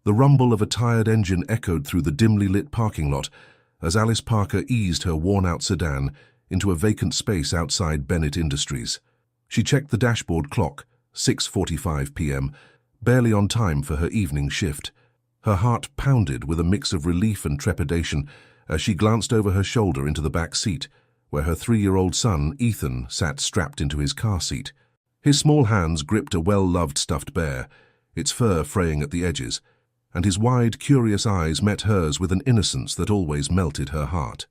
The rumble of a tired engine echoed through the dimly lit parking lot as Alice Parker eased her worn-out sedan into a vacant space outside Bennett Industries. She checked the dashboard clock, 6:45 p.m., barely on time for her evening shift. Her heart pounded with a mix of relief and trepidation as she glanced over her shoulder into the back seat, where her 3-year-old son, Ethan, sat strapped into his car seat. His small hands gripped a well-loved stuffed bear, its fur fraying at the edges, and his wide, curious eyes met hers with an innocence that always melted her heart.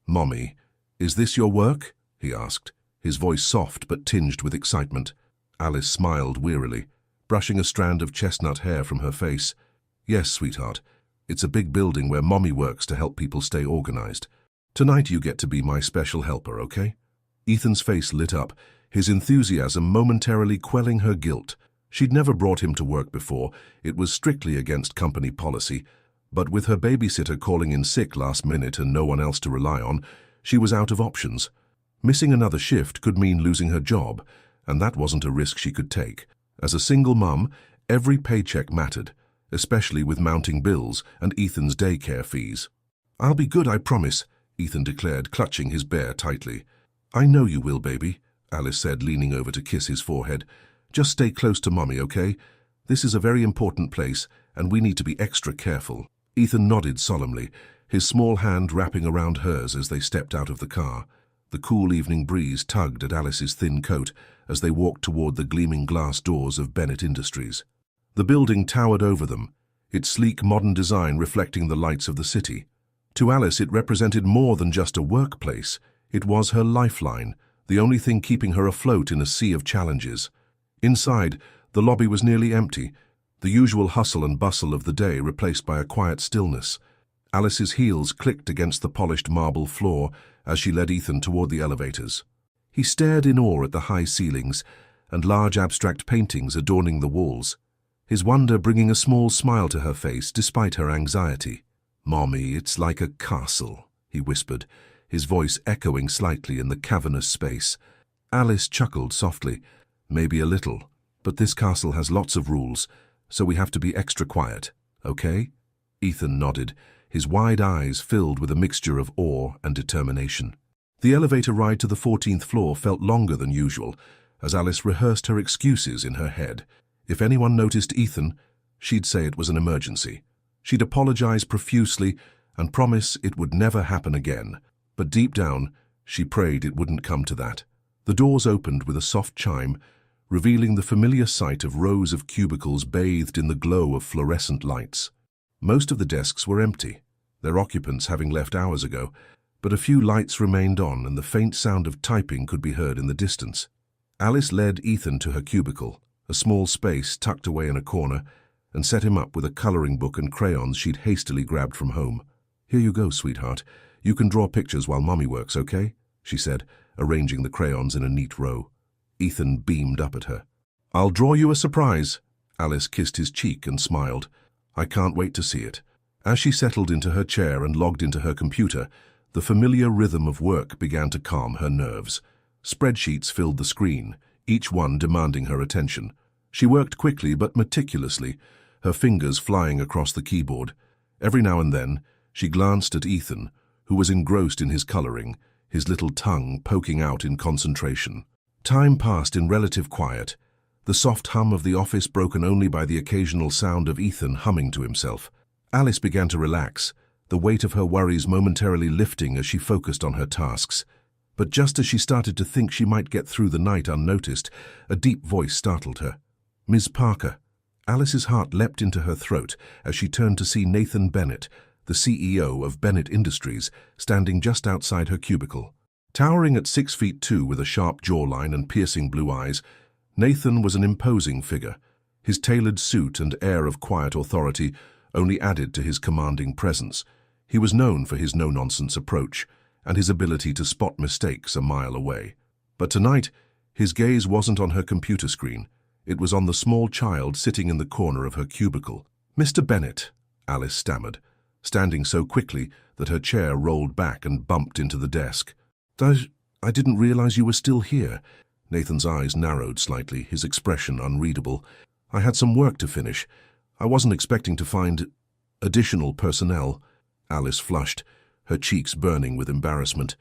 "Mommy, is this your work?" he asked, his voice soft but tinged with excitement. Alice smiled wearily, brushing a strand of chestnut hair from her face. "Yes, sweetheart. It's a big building where Mommy works to help people stay organized. Tonight you get to be my special helper, okay?" Ethan's face lit up, his enthusiasm momentarily quelling her guilt. She'd never brought him to work before. It was strictly against company policy. But with her babysitter calling in sick last minute and no one else to rely on, she was out of options. Missing another shift could mean losing her job, and that wasn't a risk she could take. As a single mum, every paycheck mattered, especially with mounting bills and Ethan's daycare fees. "I'll be good, I promise," Ethan declared, clutching his bear tightly. "I know you will, baby," Alice said, leaning over to kiss his forehead. "Just stay close to Mommy, okay? This is a very important place, and we need to be extra careful." Ethan nodded solemnly, his small hand wrapping around hers as they stepped out of the car. The cool evening breeze tugged at Alice's thin coat as they walked toward the gleaming glass doors of Bennett Industries. The building towered over them, its sleek modern design reflecting the lights of the city. To Alice, it represented more than just a workplace. It was her lifeline, the only thing keeping her afloat in a sea of challenges. Inside, the lobby was nearly empty, the usual hustle and bustle of the day replaced by a quiet stillness. Alice's heels clicked against the polished marble floor as she led Ethan toward the elevators. He stared in awe at the high ceilings and large abstract paintings adorning the walls, his wonder bringing a small smile to her face despite her anxiety. "Mommy, it's like a castle," he whispered, his voice echoing slightly in the cavernous space. Alice chuckled softly. "Maybe a little, but this castle has lots of rules, so we have to be extra quiet, okay?" Ethan nodded, his wide eyes filled with a mixture of awe and determination. The elevator ride to the 14th floor felt longer than usual, as Alice rehearsed her excuses in her head. If anyone noticed Ethan, she'd say it was an emergency. She'd apologize profusely and promise it would never happen again. But deep down, she prayed it wouldn't come to that. The doors opened with a soft chime, revealing the familiar sight of rows of cubicles bathed in the glow of fluorescent lights. Most of the desks were empty, their occupants having left hours ago, but a few lights remained on and the faint sound of typing could be heard in the distance. Alice led Ethan to her cubicle, a small space tucked away in a corner, and set him up with a coloring book and crayons she'd hastily grabbed from home. "Here you go, sweetheart. You can draw pictures while Mommy works, okay?" she said, arranging the crayons in a neat row. Ethan beamed up at her. "I'll draw you a surprise." Alice kissed his cheek and smiled. "I can't wait to see it." As she settled into her chair and logged into her computer, the familiar rhythm of work began to calm her nerves. Spreadsheets filled the screen, each one demanding her attention. She worked quickly but meticulously, her fingers flying across the keyboard. Every now and then, she glanced at Ethan, who was engrossed in his coloring, his little tongue poking out in concentration. Time passed in relative quiet, the soft hum of the office broken only by the occasional sound of Ethan humming to himself. Alice began to relax, the weight of her worries momentarily lifting as she focused on her tasks. But just as she started to think she might get through the night unnoticed, a deep voice startled her. "Ms. Parker." Alice's heart leapt into her throat as she turned to see Nathan Bennett, the CEO of Bennett Industries, standing just outside her cubicle. Towering at 6'2" with a sharp jawline and piercing blue eyes, Nathan was an imposing figure. His tailored suit and air of quiet authority only added to his commanding presence. He was known for his no-nonsense approach and his ability to spot mistakes a mile away. But tonight, his gaze wasn't on her computer screen. It was on the small child sitting in the corner of her cubicle. "Mr. Bennett," Alice stammered, standing so quickly that her chair rolled back and bumped into the desk. I didn't realize you were still here." Nathan's eyes narrowed slightly, his expression unreadable. "I had some work to finish. I wasn't expecting to find additional personnel. Alice flushed, her cheeks burning with embarrassment.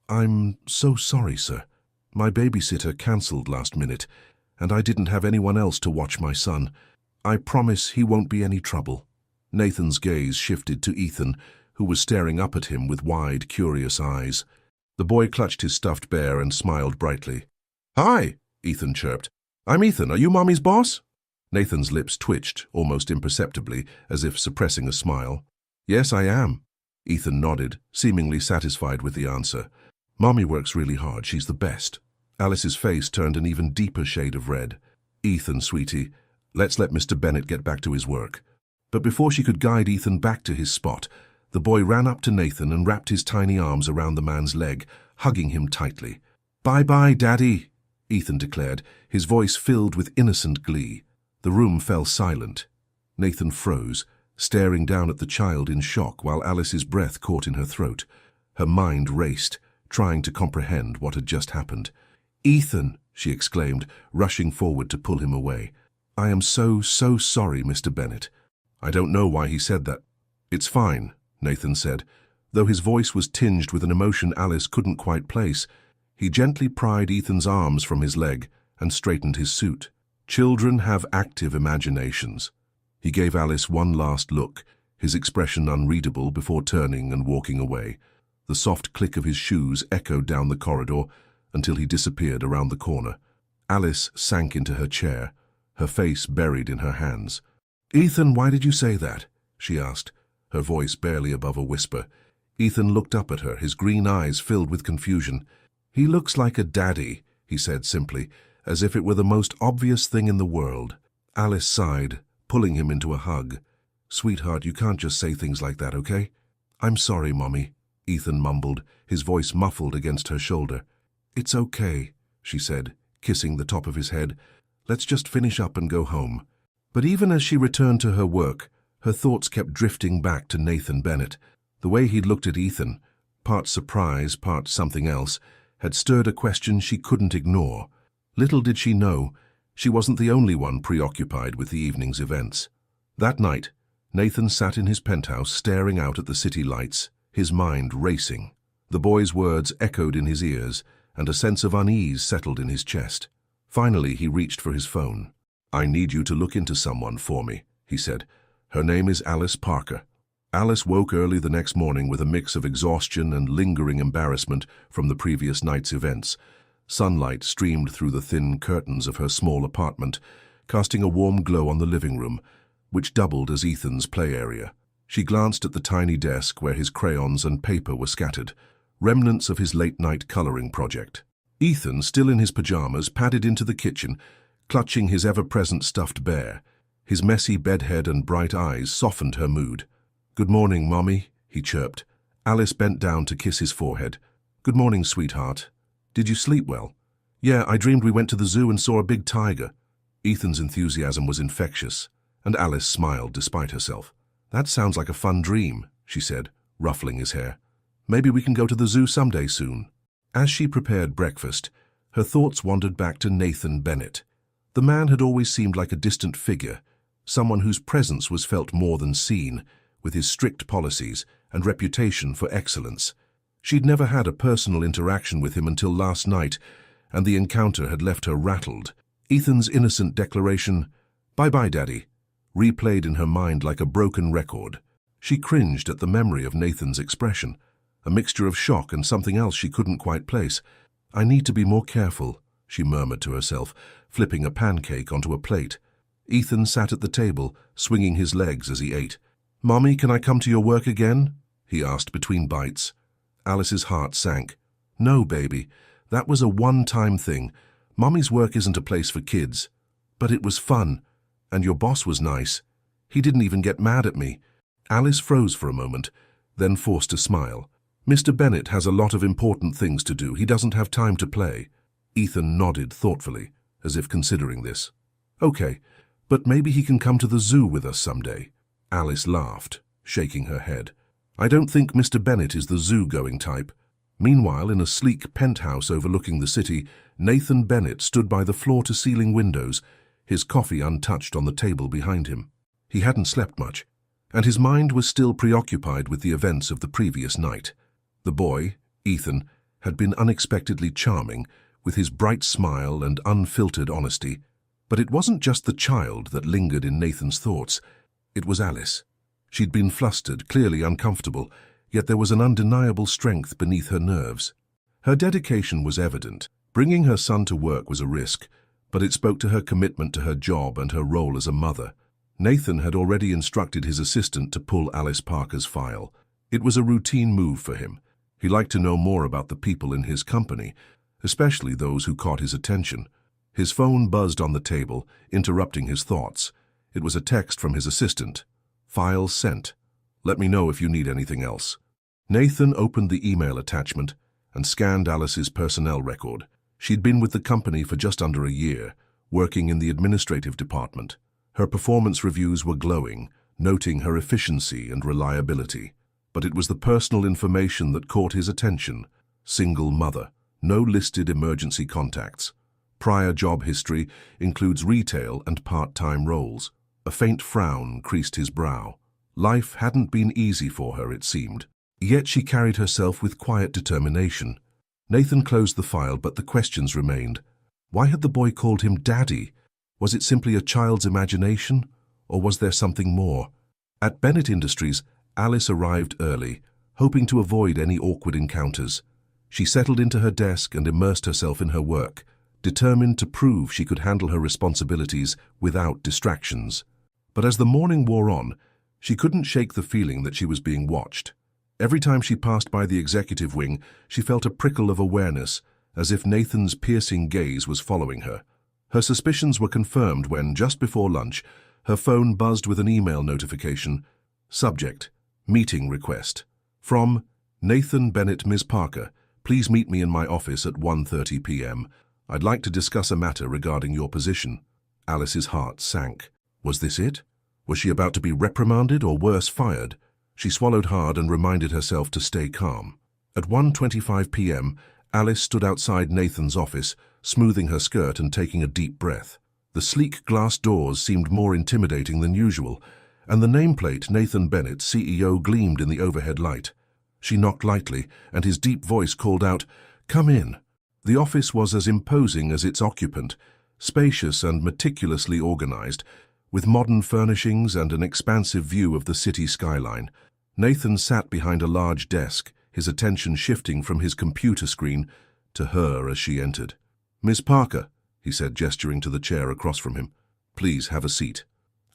I'm so sorry, sir. My babysitter cancelled last minute, and I didn't have anyone else to watch my son. I promise he won't be any trouble. Nathan's gaze shifted to Ethan, who was staring up at him with wide, curious eyes. The boy clutched his stuffed bear and smiled brightly. Hi, Ethan chirped. I'm Ethan. Are you Mommy's boss? Nathan's lips twitched, almost imperceptibly, as if suppressing a smile. Yes, I am. Ethan nodded, seemingly satisfied with the answer. Mommy works really hard. She's the best. Alice's face turned an even deeper shade of red. Ethan, sweetie, let's let Mr. Bennett get back to his work. But before she could guide Ethan back to his spot, the boy ran up to Nathan and wrapped his tiny arms around the man's leg, hugging him tightly. Bye-bye, Daddy, Ethan declared, his voice filled with innocent glee. The room fell silent. Nathan froze, staring down at the child in shock while Alice's breath caught in her throat. Her mind raced, trying to comprehend what had just happened. Ethan, she exclaimed, rushing forward to pull him away. I am so sorry, Mr. Bennett. I don't know why he said that. It's fine, Nathan said, though his voice was tinged with an emotion Alice couldn't quite place. He gently pried Ethan's arms from his leg and straightened his suit. Children have active imaginations. He gave Alice one last look, his expression unreadable before turning and walking away. The soft click of his shoes echoed down the corridor until he disappeared around the corner. Alice sank into her chair, her face buried in her hands. Ethan, why did you say that? She asked, her voice barely above a whisper. Ethan looked up at her, his green eyes filled with confusion. He looks like a daddy, he said simply, as if it were the most obvious thing in the world. Alice sighed, pulling him into a hug. Sweetheart, you can't just say things like that, okay? I'm sorry, Mommy, Ethan mumbled, his voice muffled against her shoulder. It's okay, she said, kissing the top of his head. Let's just finish up and go home. But even as she returned to her work, her thoughts kept drifting back to Nathan Bennett. The way he'd looked at Ethan, part surprise, part something else, had stirred a question she couldn't ignore. Little did she know, she wasn't the only one preoccupied with the evening's events. That night, Nathan sat in his penthouse staring out at the city lights, his mind racing. The boy's words echoed in his ears, and a sense of unease settled in his chest. Finally, he reached for his phone. I need you to look into someone for me, he said. Her name is Alice Parker. Alice woke early the next morning with a mix of exhaustion and lingering embarrassment from the previous night's events. Sunlight streamed through the thin curtains of her small apartment, casting a warm glow on the living room, which doubled as Ethan's play area. She glanced at the tiny desk where his crayons and paper were scattered, remnants of his late-night coloring project. Ethan, still in his pajamas, padded into the kitchen, clutching his ever-present stuffed bear. His messy bedhead and bright eyes softened her mood. Good morning, Mommy, he chirped. Alice bent down to kiss his forehead. Good morning, sweetheart. Did you sleep well? Yeah, I dreamed we went to the zoo and saw a big tiger. Ethan's enthusiasm was infectious, and Alice smiled despite herself. That sounds like a fun dream, she said, ruffling his hair. Maybe we can go to the zoo someday soon. As she prepared breakfast, her thoughts wandered back to Nathan Bennett. The man had always seemed like a distant figure, someone whose presence was felt more than seen, with his strict policies and reputation for excellence. She'd never had a personal interaction with him until last night, and the encounter had left her rattled. Ethan's innocent declaration, "Bye-bye, Daddy," replayed in her mind like a broken record. She cringed at the memory of Nathan's expression, a mixture of shock and something else she couldn't quite place. I need to be more careful, she murmured to herself, flipping a pancake onto a plate. Ethan sat at the table, swinging his legs as he ate. Mommy, can I come to your work again? He asked between bites. Alice's heart sank. No, baby. That was a one-time thing. Mommy's work isn't a place for kids. But it was fun. And your boss was nice. He didn't even get mad at me. Alice froze for a moment, then forced a smile. Mr. Bennett has a lot of important things to do. He doesn't have time to play. Ethan nodded thoughtfully, as if considering this. Okay, but maybe he can come to the zoo with us someday. Alice laughed, shaking her head. I don't think Mr. Bennett is the zoo-going type. Meanwhile, in a sleek penthouse overlooking the city, Nathan Bennett stood by the floor-to-ceiling windows, his coffee untouched on the table behind him. He hadn't slept much, and his mind was still preoccupied with the events of the previous night. The boy, Ethan, had been unexpectedly charming, with his bright smile and unfiltered honesty. But it wasn't just the child that lingered in Nathan's thoughts. It was Alice. She'd been flustered, clearly uncomfortable, yet there was an undeniable strength beneath her nerves. Her dedication was evident. Bringing her son to work was a risk, but it spoke to her commitment to her job and her role as a mother. Nathan had already instructed his assistant to pull Alice Parker's file. It was a routine move for him. He liked to know more about the people in his company, especially those who caught his attention. His phone buzzed on the table, interrupting his thoughts. It was a text from his assistant. "File sent. Let me know if you need anything else." Nathan opened the email attachment and scanned Alice's personnel record. She'd been with the company for just under a year, working in the administrative department. Her performance reviews were glowing, noting her efficiency and reliability. But it was the personal information that caught his attention. Single mother, no listed emergency contacts. Prior job history includes retail and part-time roles. A faint frown creased his brow. Life hadn't been easy for her, it seemed. Yet she carried herself with quiet determination. Nathan closed the file, but the questions remained. Why had the boy called him Daddy? Was it simply a child's imagination, or was there something more? At Bennett Industries, Alice arrived early, hoping to avoid any awkward encounters. She settled into her desk and immersed herself in her work, determined to prove she could handle her responsibilities without distractions. But as the morning wore on, she couldn't shake the feeling that she was being watched. Every time she passed by the executive wing, she felt a prickle of awareness, as if Nathan's piercing gaze was following her. Her suspicions were confirmed when, just before lunch, her phone buzzed with an email notification. Subject: Meeting request. From Nathan Bennett, Ms. Parker. Please meet me in my office at 1:30 p.m. I'd like to discuss a matter regarding your position. Alice's heart sank. Was this it? Was she about to be reprimanded or worse, fired? She swallowed hard and reminded herself to stay calm. At 1:25 p.m., Alice stood outside Nathan's office, smoothing her skirt and taking a deep breath. The sleek glass doors seemed more intimidating than usual, and the nameplate Nathan Bennett, CEO, gleamed in the overhead light. She knocked lightly, and his deep voice called out, "Come in." The office was as imposing as its occupant, spacious and meticulously organized, with modern furnishings and an expansive view of the city skyline. Nathan sat behind a large desk, his attention shifting from his computer screen to her as she entered. "Miss Parker," he said, gesturing to the chair across from him. "Please have a seat."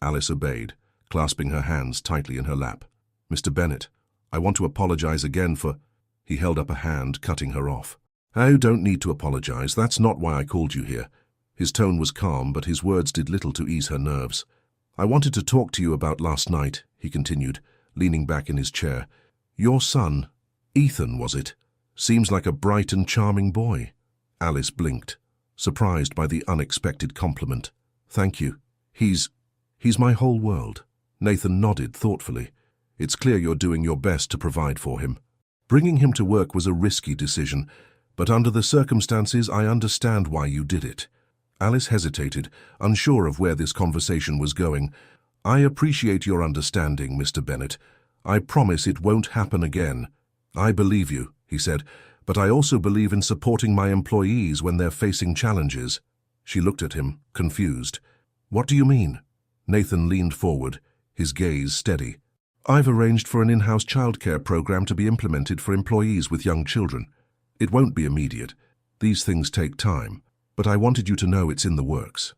Alice obeyed, clasping her hands tightly in her lap. "Mr. Bennett, I want to apologize again for—" He held up a hand, cutting her off. "Oh, don't need to apologize. That's not why I called you here." His tone was calm, but his words did little to ease her nerves. "I wanted to talk to you about last night," he continued, leaning back in his chair. "Your son, Ethan, was it? Seems like a bright and charming boy." Alice blinked, surprised by the unexpected compliment. "Thank you. He's my whole world." Nathan nodded thoughtfully. "It's clear you're doing your best to provide for him." Bringing him to work was a risky decision, but under the circumstances, I understand why you did it. Alice hesitated, unsure of where this conversation was going. "I appreciate your understanding, Mr. Bennett. I promise it won't happen again." "I believe you," he said, "but I also believe in supporting my employees when they're facing challenges." She looked at him, confused. "What do you mean?" Nathan leaned forward, his gaze steady. "I've arranged for an in-house childcare program to be implemented for employees with young children. It won't be immediate. These things take time, but I wanted you to know it's in the works."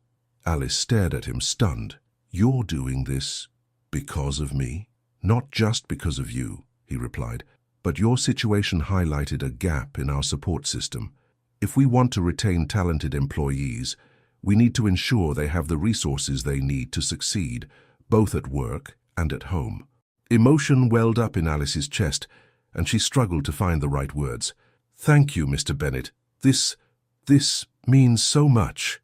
Alice stared at him, stunned. "You're doing this because of me?" "Not just because of you," he replied, "but your situation highlighted a gap in our support system. If we want to retain talented employees, we need to ensure they have the resources they need to succeed, both at work and at home." Emotion welled up in Alice's chest, and she struggled to find the right words. "Thank you, Mr. Bennett. This means so much."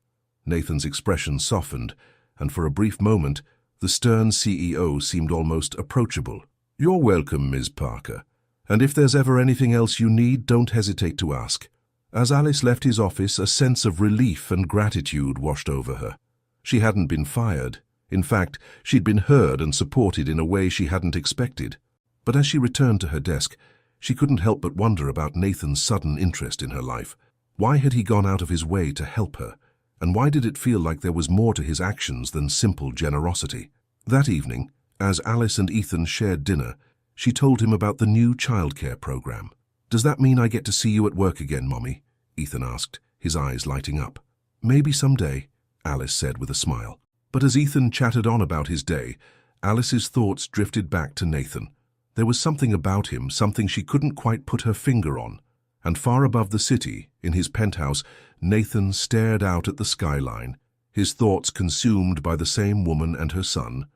Nathan's expression softened, and for a brief moment, the stern CEO seemed almost approachable. "You're welcome, Ms. Parker. And if there's ever anything else you need, don't hesitate to ask." As Alice left his office, a sense of relief and gratitude washed over her. She hadn't been fired. In fact, she'd been heard and supported in a way she hadn't expected. But as she returned to her desk, she couldn't help but wonder about Nathan's sudden interest in her life. Why had he gone out of his way to help her? And why did it feel like there was more to his actions than simple generosity? That evening, as Alice and Ethan shared dinner, she told him about the new childcare program. "Does that mean I get to see you at work again, Mommy?" Ethan asked, his eyes lighting up. "Maybe someday," Alice said with a smile. But as Ethan chattered on about his day, Alice's thoughts drifted back to Nathan. There was something about him, something she couldn't quite put her finger on. And far above the city, in his penthouse, Nathan stared out at the skyline, his thoughts consumed by the same woman and her son.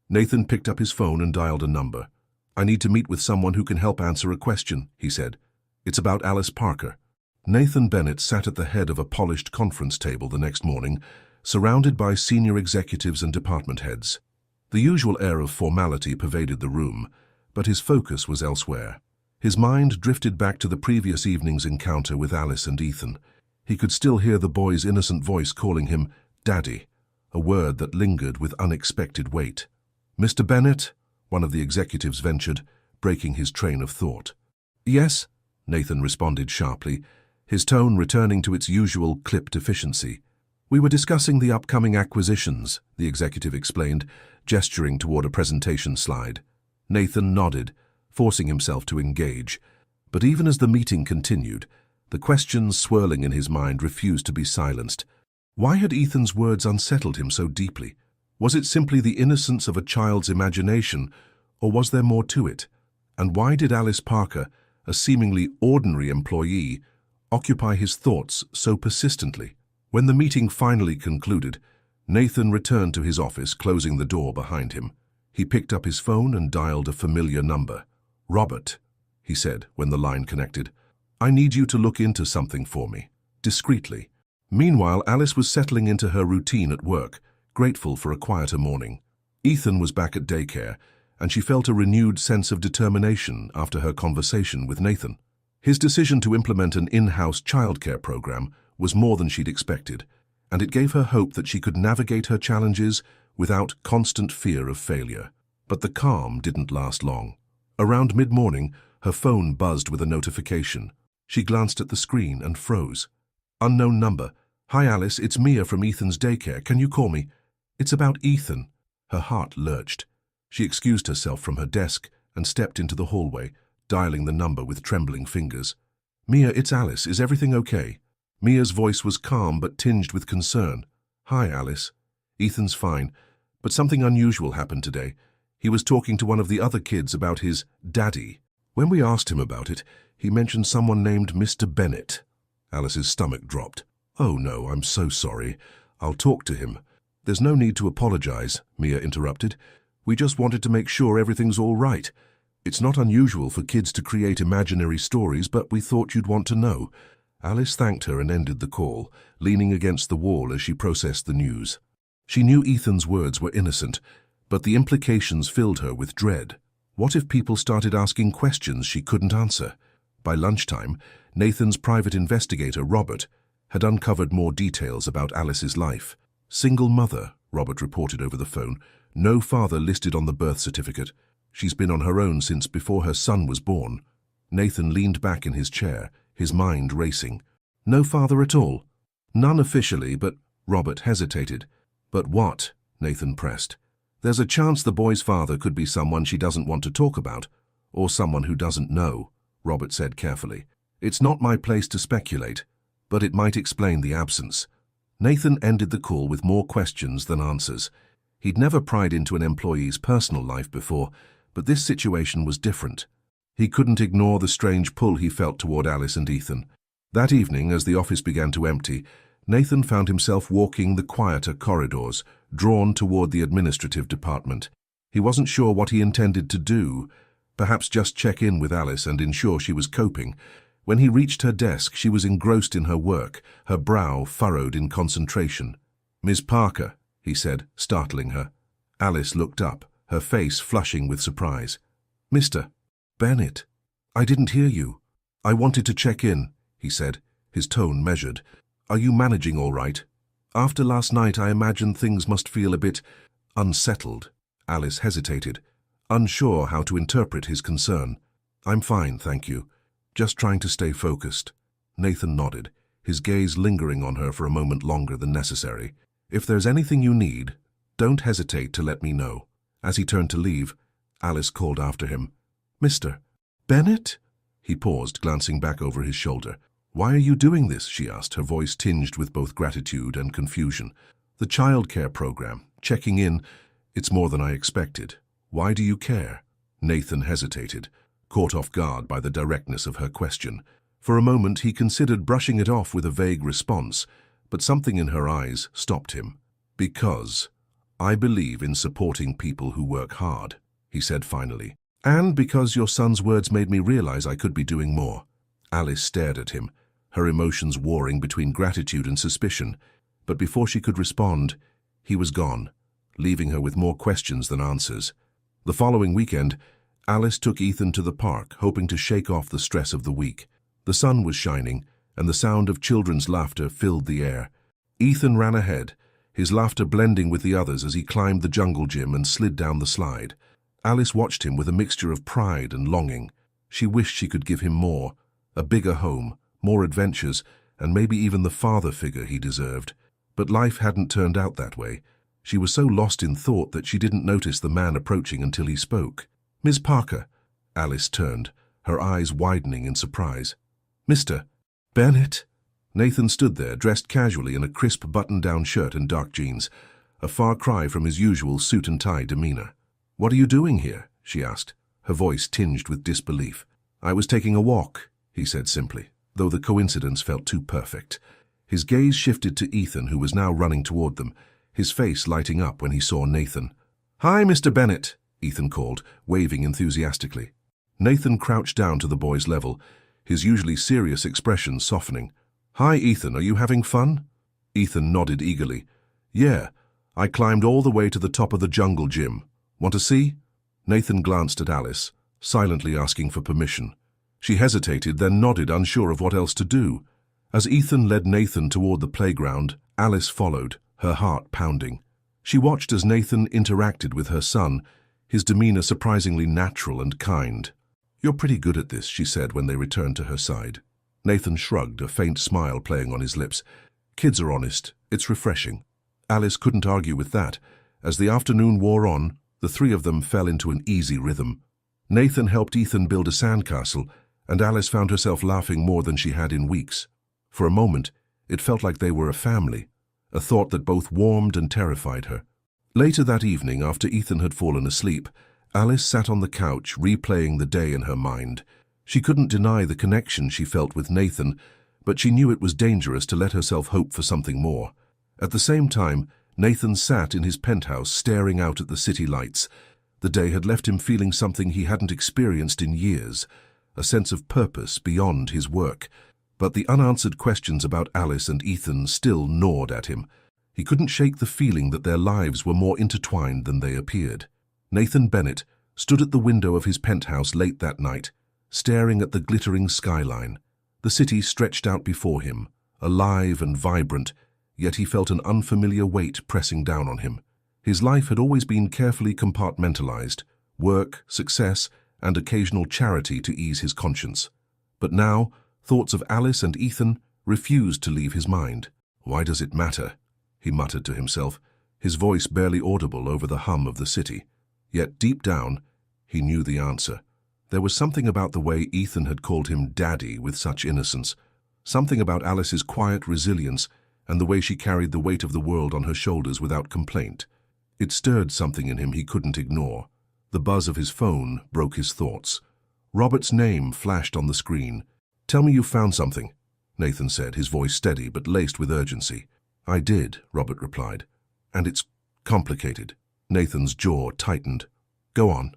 Nathan picked up his phone and dialed a number. "I need to meet with someone who can help answer a question," he said. "It's about Alice Parker." Nathan Bennett sat at the head of a polished conference table the next morning, surrounded by senior executives and department heads. The usual air of formality pervaded the room, but his focus was elsewhere. His mind drifted back to the previous evening's encounter with Alice and Ethan. He could still hear the boy's innocent voice calling him Daddy, a word that lingered with unexpected weight. "Mr. Bennett," one of the executives ventured, breaking his train of thought. "Yes," Nathan responded sharply, his tone returning to its usual clipped efficiency. "We were discussing the upcoming acquisitions," the executive explained, gesturing toward a presentation slide. Nathan nodded, forcing himself to engage. But even as the meeting continued, the questions swirling in his mind refused to be silenced. Why had Ethan's words unsettled him so deeply? Was it simply the innocence of a child's imagination, or was there more to it? And why did Alice Parker, a seemingly ordinary employee, occupy his thoughts so persistently? When the meeting finally concluded, Nathan returned to his office, closing the door behind him. He picked up his phone and dialed a familiar number. "Robert," he said when the line connected, "I need you to look into something for me, discreetly." Meanwhile, Alice was settling into her routine at work, grateful for a quieter morning. Ethan was back at daycare, and she felt a renewed sense of determination after her conversation with Nathan. His decision to implement an in-house childcare program was more than she'd expected, and it gave her hope that she could navigate her challenges without constant fear of failure. But the calm didn't last long. Around mid-morning, her phone buzzed with a notification. She glanced at the screen and froze. "Unknown number. Hi Alice, it's Mia from Ethan's daycare. Can you call me?" "It's about Ethan." Her heart lurched. She excused herself from her desk and stepped into the hallway, dialing the number with trembling fingers. "Mia, it's Alice. Is everything okay?" Mia's voice was calm but tinged with concern. "Hi, Alice. Ethan's fine, but something unusual happened today. He was talking to one of the other kids about his daddy. When we asked him about it, he mentioned someone named Mr. Bennett." Alice's stomach dropped. "Oh no, I'm so sorry. I'll talk to him." "There's no need to apologize," Mia interrupted. "We just wanted to make sure everything's all right. It's not unusual for kids to create imaginary stories, but we thought you'd want to know." Alice thanked her and ended the call, leaning against the wall as she processed the news. She knew Ethan's words were innocent, but the implications filled her with dread. What if people started asking questions she couldn't answer? By lunchtime, Nathan's private investigator, Robert, had uncovered more details about Alice's life. "Single mother," Robert reported over the phone. "No father listed on the birth certificate. She's been on her own since before her son was born." Nathan leaned back in his chair, his mind racing. "No father at all?" "None officially, but—" Robert hesitated. "But what?" Nathan pressed. "There's a chance the boy's father could be someone she doesn't want to talk about, or someone who doesn't know," Robert said carefully. "It's not my place to speculate, but it might explain the absence." Nathan ended the call with more questions than answers. He'd never pried into an employee's personal life before, but this situation was different. He couldn't ignore the strange pull he felt toward Alice and Ethan. That evening, as the office began to empty, Nathan found himself walking the quieter corridors, drawn toward the administrative department. He wasn't sure what he intended to do, perhaps just check in with Alice and ensure she was coping. When he reached her desk, she was engrossed in her work, her brow furrowed in concentration. "Ms. Parker," he said, startling her. Alice looked up, her face flushing with surprise. "Mr. Bennett, I didn't hear you." "I wanted to check in," he said, his tone measured. "Are you managing all right? After last night, I imagine things must feel a bit Unsettled, Alice hesitated, unsure how to interpret his concern. "I'm fine, thank you. Just trying to stay focused." Nathan nodded, his gaze lingering on her for a moment longer than necessary. "If there's anything you need, don't hesitate to let me know." As he turned to leave, Alice called after him. "Mr. Bennett?" He paused, glancing back over his shoulder. "Why are you doing this?" she asked, her voice tinged with both gratitude and confusion. "The childcare program. Checking in. It's more than I expected. Why do you care?" Nathan hesitated, caught off guard by the directness of her question. For a moment he considered brushing it off with a vague response, but something in her eyes stopped him. "Because I believe in supporting people who work hard," he said finally. "And because your son's words made me realize I could be doing more." Alice stared at him, her emotions warring between gratitude and suspicion. But before she could respond, he was gone, leaving her with more questions than answers. The following weekend, Alice took Ethan to the park, hoping to shake off the stress of the week. The sun was shining, and the sound of children's laughter filled the air. Ethan ran ahead, his laughter blending with the others as he climbed the jungle gym and slid down the slide. Alice watched him with a mixture of pride and longing. She wished she could give him more, a bigger home, more adventures, and maybe even the father figure he deserved. But life hadn't turned out that way. She was so lost in thought that she didn't notice the man approaching until he spoke. "Miss Parker." Alice turned, her eyes widening in surprise. "Mr. Bennett?" Nathan stood there, dressed casually in a crisp button-down shirt and dark jeans, a far cry from his usual suit-and-tie demeanor. "What are you doing here?" she asked, her voice tinged with disbelief. "I was taking a walk," he said simply, though the coincidence felt too perfect. His gaze shifted to Ethan, who was now running toward them, his face lighting up when he saw Nathan. "Hi, Mr. Bennett," Ethan called, waving enthusiastically. Nathan crouched down to the boy's level, his usually serious expression softening. "Hi, Ethan, are you having fun?" Ethan nodded eagerly. "Yeah, I climbed all the way to the top of the jungle gym. Want to see?" Nathan glanced at Alice, silently asking for permission. She hesitated, then nodded, unsure of what else to do. As Ethan led Nathan toward the playground, Alice followed, her heart pounding. She watched as Nathan interacted with her son, his demeanor surprisingly natural and kind. "You're pretty good at this," she said when they returned to her side. Nathan shrugged, a faint smile playing on his lips. "Kids are honest. It's refreshing." Alice couldn't argue with that. As the afternoon wore on, the three of them fell into an easy rhythm. Nathan helped Ethan build a sandcastle, and Alice found herself laughing more than she had in weeks. For a moment, it felt like they were a family, a thought that both warmed and terrified her. Later that evening, after Ethan had fallen asleep, Alice sat on the couch, replaying the day in her mind. She couldn't deny the connection she felt with Nathan, but she knew it was dangerous to let herself hope for something more. At the same time, Nathan sat in his penthouse staring out at the city lights. The day had left him feeling something he hadn't experienced in years, a sense of purpose beyond his work. But the unanswered questions about Alice and Ethan still gnawed at him. He couldn't shake the feeling that their lives were more intertwined than they appeared. Nathan Bennett stood at the window of his penthouse late that night, staring at the glittering skyline. The city stretched out before him, alive and vibrant, yet he felt an unfamiliar weight pressing down on him. His life had always been carefully compartmentalized, work, success, and occasional charity to ease his conscience. But now, thoughts of Alice and Ethan refused to leave his mind. "Why does it matter?" he muttered to himself, his voice barely audible over the hum of the city. Yet deep down, he knew the answer. There was something about the way Ethan had called him Daddy with such innocence, something about Alice's quiet resilience and the way she carried the weight of the world on her shoulders without complaint. It stirred something in him he couldn't ignore. The buzz of his phone broke his thoughts. Robert's name flashed on the screen. "Tell me you found something," Nathan said, his voice steady but laced with urgency. "I did," Robert replied. "And it's complicated." Nathan's jaw tightened. "Go on."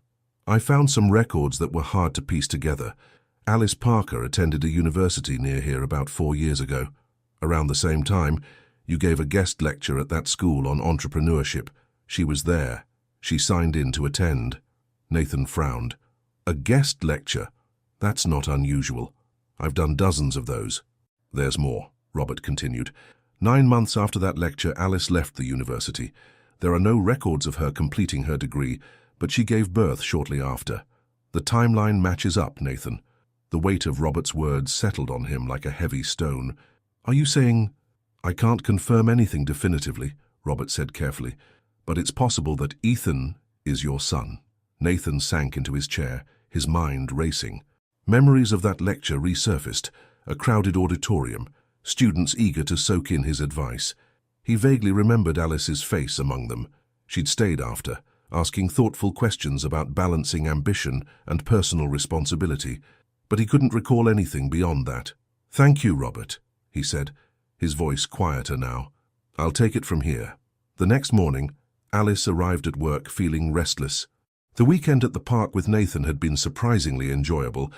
"I found some records that were hard to piece together. Alice Parker attended a university near here about 4 years ago. Around the same time, you gave a guest lecture at that school on entrepreneurship. She was there. She signed in to attend." Nathan frowned. "A guest lecture? That's not unusual. I've done dozens of those." "There's more," Robert continued. 9 months after that lecture, Alice left the university. There are no records of her completing her degree, but she gave birth shortly after. The timeline matches up, Nathan. The weight of Robert's words settled on him like a heavy stone. Are you saying— I can't confirm anything definitively, Robert said carefully, but it's possible that Ethan is your son. Nathan sank into his chair, his mind racing. Memories of that lecture resurfaced, a crowded auditorium, students eager to soak in his advice. He vaguely remembered Alice's face among them. She'd stayed after, asking thoughtful questions about balancing ambition and personal responsibility, but he couldn't recall anything beyond that. "Thank you, Robert," he said, his voice quieter now. "I'll take it from here." The next morning, Alice arrived at work feeling restless. The weekend at the park with Nathan had been surprisingly enjoyable,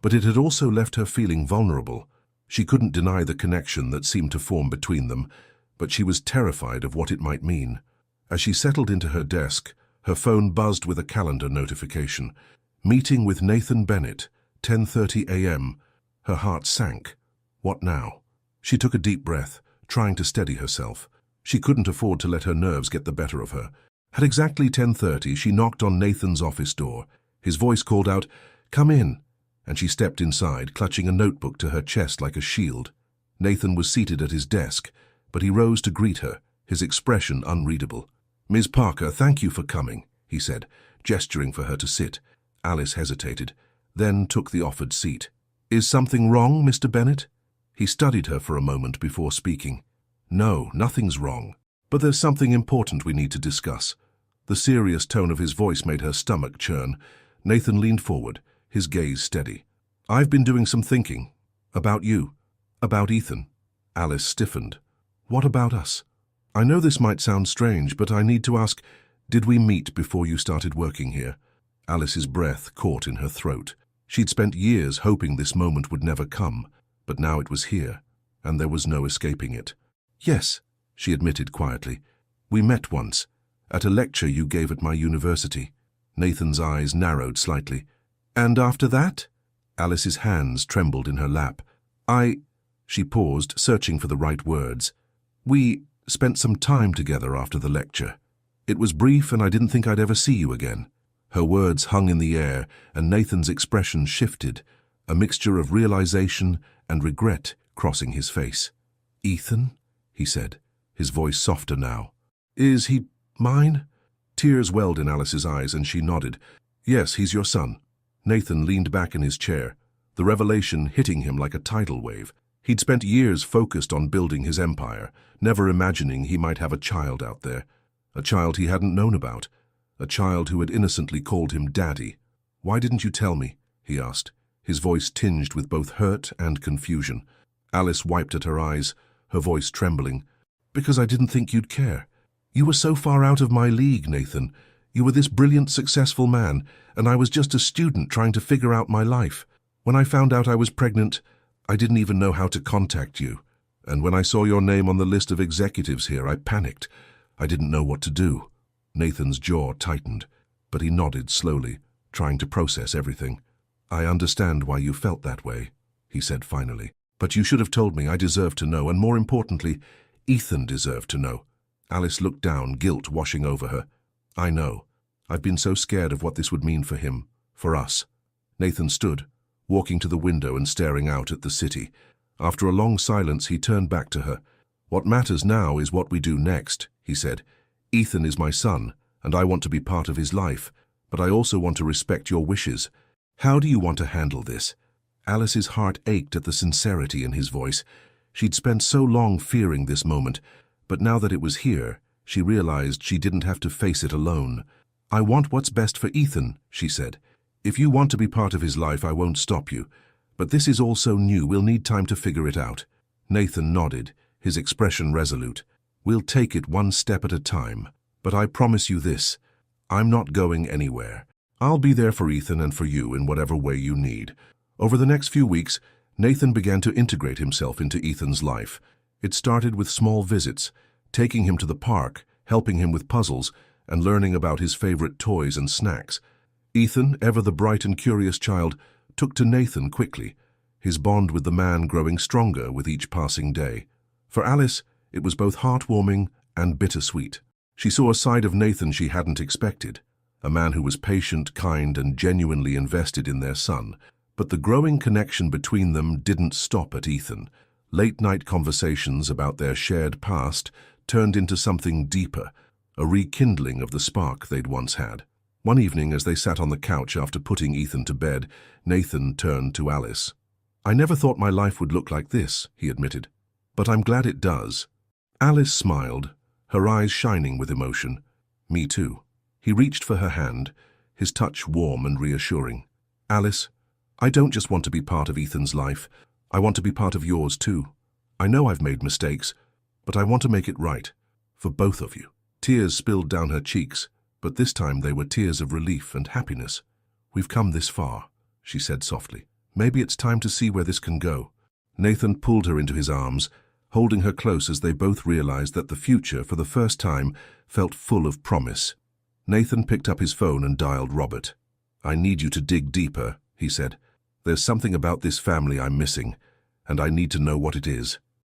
but it had also left her feeling vulnerable. She couldn't deny the connection that seemed to form between them, but she was terrified of what it might mean. As she settled into her desk, her phone buzzed with a calendar notification. Meeting with Nathan Bennett, 10:30 a.m. Her heart sank. What now? She took a deep breath, trying to steady herself. She couldn't afford to let her nerves get the better of her. At exactly 10:30, she knocked on Nathan's office door. His voice called out, "Come in," and she stepped inside, clutching a notebook to her chest like a shield. Nathan was seated at his desk, but he rose to greet her, his expression unreadable. "Ms. Parker, thank you for coming," he said, gesturing for her to sit. Alice hesitated, then took the offered seat. "Is something wrong, Mr. Bennett?" He studied her for a moment before speaking. "No, nothing's wrong. But there's something important we need to discuss." The serious tone of his voice made her stomach churn. Nathan leaned forward, his gaze steady. "I've been doing some thinking. About you. About Ethan." Alice stiffened. "What about us?" "I know this might sound strange, but I need to ask, did we meet before you started working here?" Alice's breath caught in her throat. She'd spent years hoping this moment would never come, but now it was here, and there was no escaping it. "Yes," she admitted quietly. "We met once, at a lecture you gave at my university." Nathan's eyes narrowed slightly. "And after that?" Alice's hands trembled in her lap. She paused, searching for the right words. "We spent some time together after the lecture. It was brief, and I didn't think I'd ever see you again." Her words hung in the air, and Nathan's expression shifted, a mixture of realization and regret crossing his face. "Ethan?" he said, his voice softer now. "Is he mine?" Tears welled in Alice's eyes, and she nodded. "Yes, he's your son." Nathan leaned back in his chair, the revelation hitting him like a tidal wave. He'd spent years focused on building his empire, never imagining he might have a child out there. A child he hadn't known about. A child who had innocently called him Daddy. "Why didn't you tell me?" he asked, his voice tinged with both hurt and confusion. Alice wiped at her eyes, her voice trembling. "Because I didn't think you'd care. You were so far out of my league, Nathan. You were this brilliant, successful man, and I was just a student trying to figure out my life. When I found out I was pregnant, I didn't even know how to contact you. And when I saw your name on the list of executives here, I panicked. I didn't know what to do." Nathan's jaw tightened, but he nodded slowly, trying to process everything. "I understand why you felt that way," he said finally. "But you should have told me. I deserved to know, and more importantly, Ethan deserved to know." Alice looked down, guilt washing over her. "I know. I've been so scared of what this would mean for him, for us." Nathan stood, walking to the window and staring out at the city. After a long silence, he turned back to her. "What matters now is what we do next," he said. "Ethan is my son, and I want to be part of his life, but I also want to respect your wishes. How do you want to handle this?" Alice's heart ached at the sincerity in his voice. She'd spent so long fearing this moment, but now that it was here, she realized she didn't have to face it alone. "I want what's best for Ethan," she said. "If you want to be part of his life, I won't stop you. But this is all so new, we'll need time to figure it out." Nathan nodded, his expression resolute. "We'll take it one step at a time, but I promise you this. I'm not going anywhere. I'll be there for Ethan and for you in whatever way you need." Over the next few weeks, Nathan began to integrate himself into Ethan's life. It started with small visits, taking him to the park, helping him with puzzles, and learning about his favorite toys and snacks. Ethan, ever the bright and curious child, took to Nathan quickly, his bond with the man growing stronger with each passing day. For Alice, it was both heartwarming and bittersweet. She saw a side of Nathan she hadn't expected, a man who was patient, kind, and genuinely invested in their son. But the growing connection between them didn't stop at Ethan. Late-night conversations about their shared past turned into something deeper, a rekindling of the spark they'd once had. One evening, as they sat on the couch after putting Ethan to bed, Nathan turned to Alice. "I never thought my life would look like this," he admitted. "But I'm glad it does." Alice smiled, her eyes shining with emotion. "Me too." He reached for her hand, his touch warm and reassuring. "Alice, I don't just want to be part of Ethan's life. I want to be part of yours too. I know I've made mistakes, but I want to make it right. For both of you." Tears spilled down her cheeks, but this time they were tears of relief and happiness. "We've come this far," she said softly. "Maybe it's time to see where this can go." Nathan pulled her into his arms, holding her close as they both realized that the future, for the first time, felt full of promise. Nathan picked up his phone and dialed Robert. "I need you to dig deeper," he said. "There's something about this family I'm missing, and I need to know what it is."